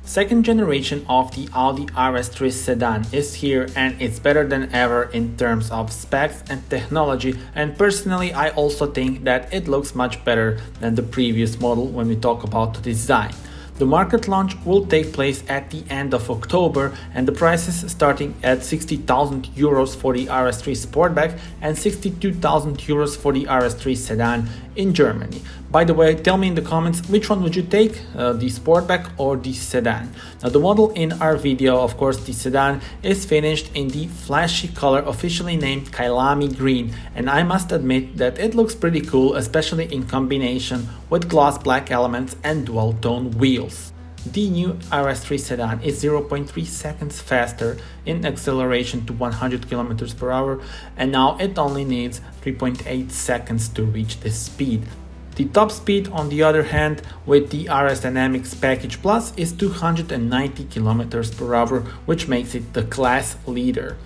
Second generation of the Audi RS3 Sedan is here, and it's better than ever in terms of specs and technology, and personally I also think that it looks much better than the previous model when we talk about the design. The market launch will take place at the end of October, and the prices starting at 60,000 euros for the RS3 Sportback and 62,000 euros for the RS3 Sedan in Germany. By the way, tell me in the comments which one would you take, the Sportback or the Sedan. Now the model in our video, of course the Sedan, is finished in the flashy color officially named Kailami Green, and I must admit that it looks pretty cool, especially in combination with gloss black elements and dual tone wheels. The new RS3 Sedan is 0.3 seconds faster in acceleration to 100 km per hour, and now it only needs 3.8 seconds to reach this speed. The top speed, on the other hand, with the RS Dynamics Package Plus is 290 km per hour, which makes it the class leader.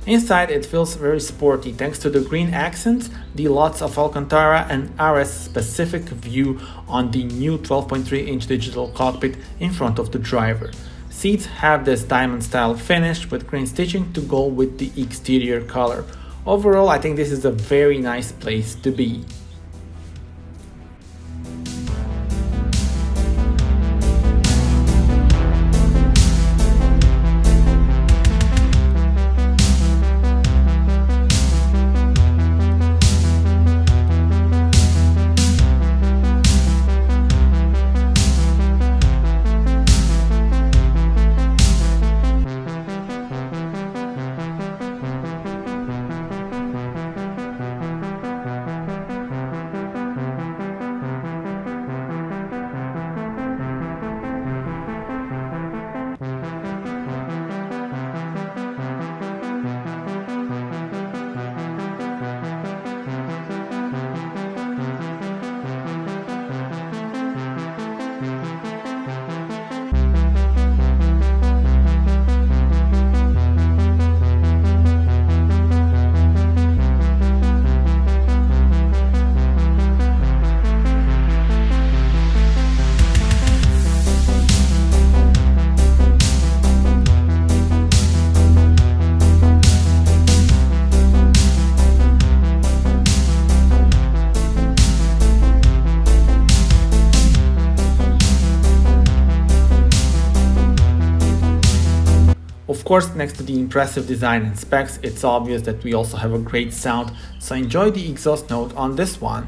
Inside it feels very sporty thanks to the green accents, the lots of Alcantara and RS specific view on the new 12.3-inch digital cockpit in front of the driver. Seats have this diamond style finish with green stitching to go with the exterior color. Overall, I think this is a very nice place to be. Of course, next to the impressive design and specs, it's obvious that we also have a great sound, so enjoy the exhaust note on this one.